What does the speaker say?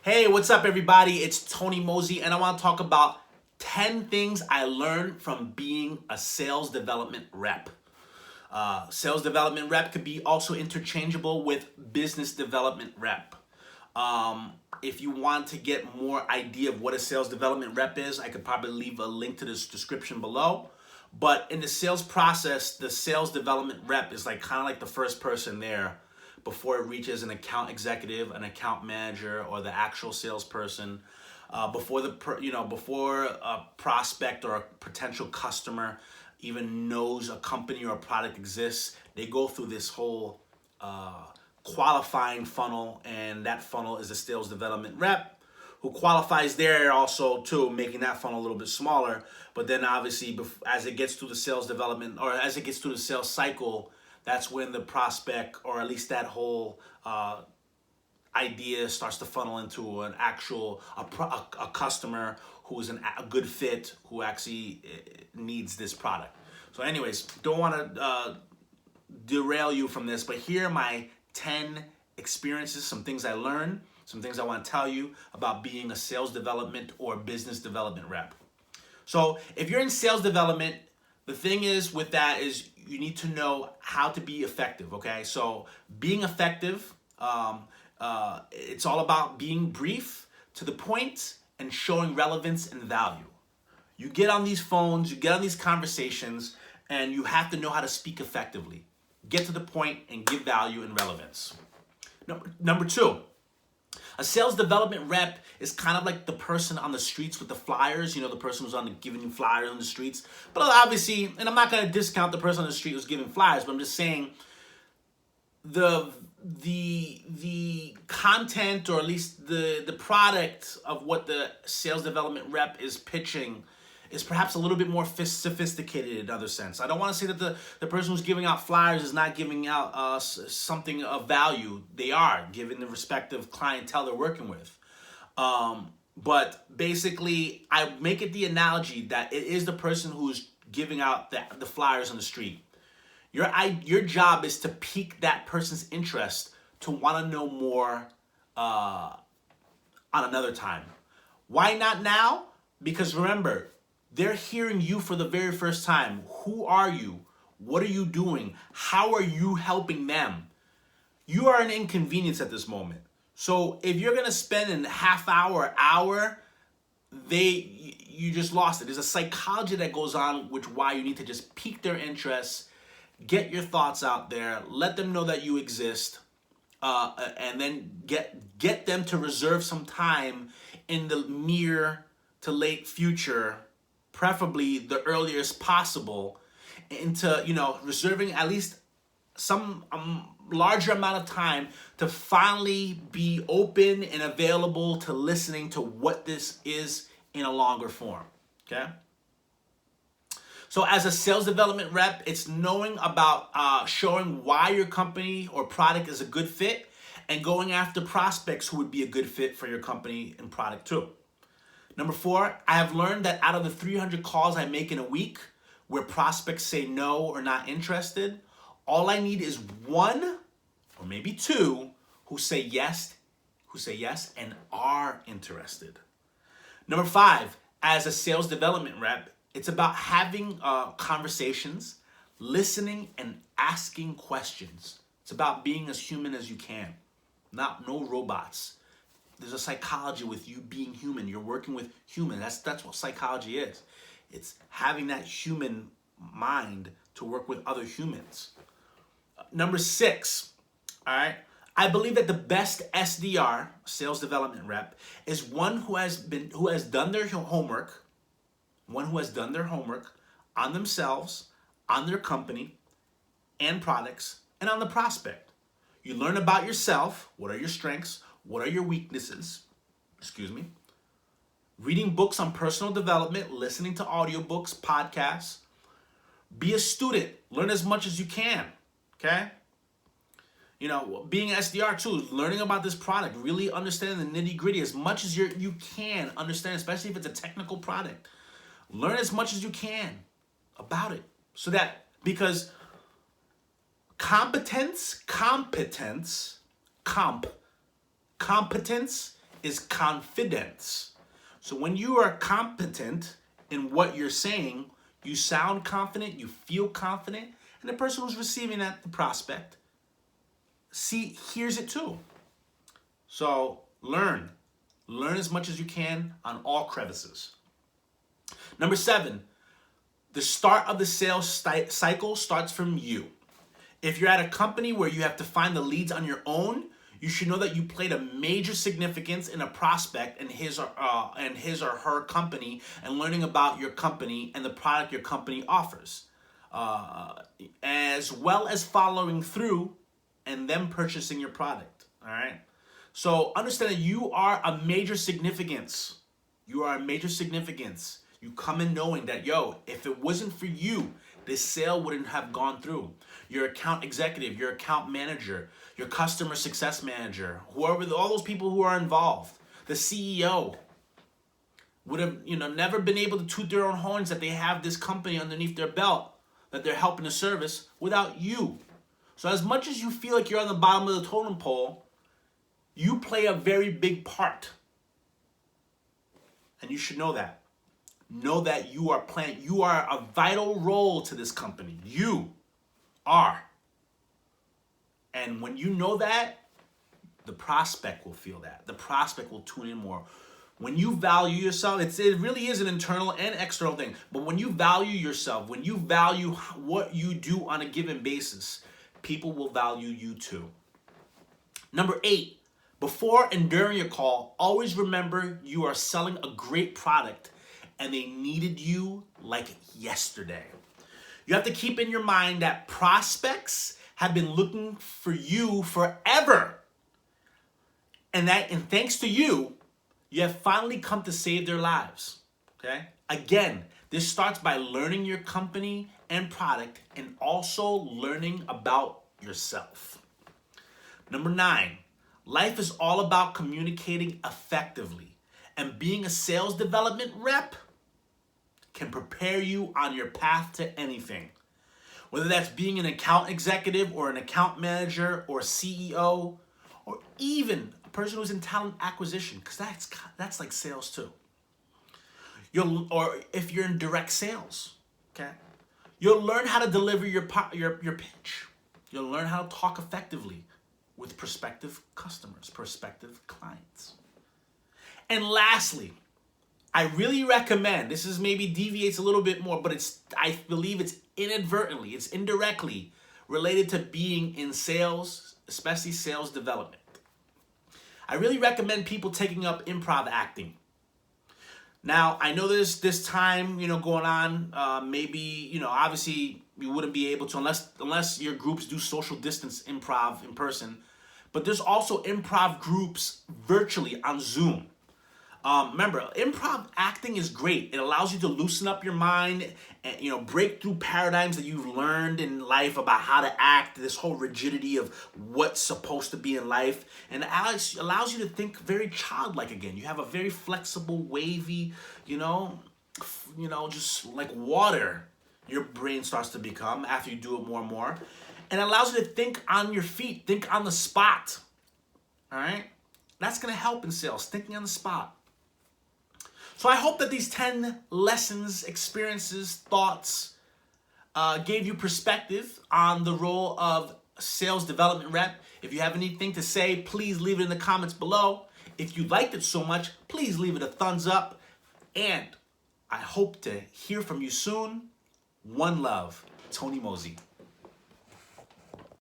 Hey, what's up, everybody? It's Tony Moze, and I want to talk about 10 things I learned from being a sales development rep. Sales development rep could be also interchangeable with business development rep. If you want to get more idea of what a sales development rep is, I could probably leave a link to this description below. But in the sales process, the sales development rep is like kind of like the first person there before it reaches an account executive, an account manager, or the actual salesperson. Before a prospect or a potential customer even knows a company or a product exists, they go through this whole qualifying funnel, and that funnel is a sales development rep who qualifies there also too, making that funnel a little bit smaller. But then obviously as it gets through the sales development, or as it gets through the sales cycle, that's when the prospect, or at least that whole idea, starts to funnel into an actual a customer who is a good fit, who actually needs this product. So anyways, don't want to derail you from this, but here are my 10 experiences, some things I learned, some things I want to tell you about being a sales development or business development rep. So if you're in sales development, the thing is with that is you need to know how to be effective, okay? So being effective, it's all about being brief, to the point, and showing relevance and value. You get on these phones, you get on these conversations, and you have to know how to speak effectively. Get to the point and give value and relevance. Number two, a sales development rep is kind of like the person on the streets with the flyers, the person who's giving you flyers on the streets. But obviously, and I'm not going to discount the person on the street who's giving flyers, but I'm just saying the content, or at least the product of what the sales development rep is pitching, is perhaps a little bit more sophisticated in other sense. I don't want to say that the person who's giving out flyers is not giving out something of value. They are, given the respective clientele they're working with. But basically, I make it the analogy that it is the person who's giving out the flyers on the street. Your job is to pique that person's interest to want to know more on another time. Why not now? Because remember, they're hearing you for the very first time. Who are you? What are you doing? How are you helping them? You are an inconvenience at this moment. So if you're going to spend a half hour, you just lost it. There's a psychology that goes on, why you need to just pique their interest, get your thoughts out there, let them know that you exist, and then get them to reserve some time in the near to late future, preferably the earliest possible, into reserving at least some larger amount of time to finally be open and available to listening to what this is in a longer form. Okay. So as a sales development rep, it's knowing about showing why your company or product is a good fit, and going after prospects who would be a good fit for your company and product too. Number 4, I have learned that out of the 300 calls I make in a week where prospects say no or not interested, all I need is 1 or maybe 2 who say yes and are interested. Number 5, as a sales development rep, it's about having conversations, listening, and asking questions. It's about being as human as you can, no robots. There's a psychology with you being human. You're working with human. That's what psychology is. It's having that human mind to work with other humans. Number 6, all right. I believe that the best SDR, sales development rep, is one who has done their homework, on themselves, on their company and products, and on the prospect. You learn about yourself. What are your strengths? What are your weaknesses? Reading books on personal development, listening to audiobooks, podcasts. Be a student. Learn as much as you can. Okay? Being an SDR too, learning about this product, really understanding the nitty-gritty as much as you can understand, especially if it's a technical product. Learn as much as you can about it. Because competence is confidence. So when you are competent in what you're saying, you sound confident, you feel confident, and the person who's receiving that, the prospect, hears it too. So learn as much as you can on all crevices. Number 7, the start of the sales cycle starts from you. If you're at a company where you have to find the leads on your own, you should know that you played a major significance in a prospect and his or her company, and learning about your company and the product your company offers, as well as following through and them purchasing your product. All right. So understand that you are a major significance. You are a major significance. You come in knowing that, if it wasn't for you, this sale wouldn't have gone through. Your account executive, your account manager, your customer success manager, whoever, all those people who are involved, the CEO would have, never been able to toot their own horns that they have this company underneath their belt that they're helping to service without you. So as much as you feel like you're on the bottom of the totem pole, you play a very big part. And you should know that. Know that you are a vital role to this company. You are. And when you know that, the prospect will feel that. The prospect will tune in more. When you value yourself, it really is an internal and external thing. But when you value yourself, when you value what you do on a given basis, people will value you too. Number 8, before and during your call, always remember you are selling a great product and they needed you like yesterday. You have to keep in your mind that prospects have been looking for you forever. And thanks to you, you have finally come to save their lives. Okay? Again, this starts by learning your company and product and also learning about yourself. Number 9, life is all about communicating effectively, and being a sales development rep can prepare you on your path to anything. Whether that's being an account executive or an account manager or CEO, or even a person who's in talent acquisition, because that's like sales too. Or if you're in direct sales, okay, you'll learn how to deliver your pitch. You'll learn how to talk effectively with prospective customers, prospective clients. And lastly, I really recommend, this is maybe deviates a little bit more, but I believe it's indirectly related to being in sales, especially sales development. I really recommend people taking up improv acting. Now, I know there's this time, going on, maybe, obviously you wouldn't be able to unless your groups do social distance improv in person, but there's also improv groups virtually on Zoom. Remember, improv acting is great. It allows you to loosen up your mind and, break through paradigms that you've learned in life about how to act, this whole rigidity of what's supposed to be in life. And it allows you to think very childlike again. You have a very flexible, wavy, just like water, your brain starts to become after you do it more and more. And it allows you to think on your feet, think on the spot. All right? That's going to help in sales, thinking on the spot. So I hope that these 10 lessons, experiences, thoughts gave you perspective on the role of sales development rep. If you have anything to say, please leave it in the comments below. If you liked it so much, please leave it a thumbs up. And I hope to hear from you soon. One love, Tony Moze.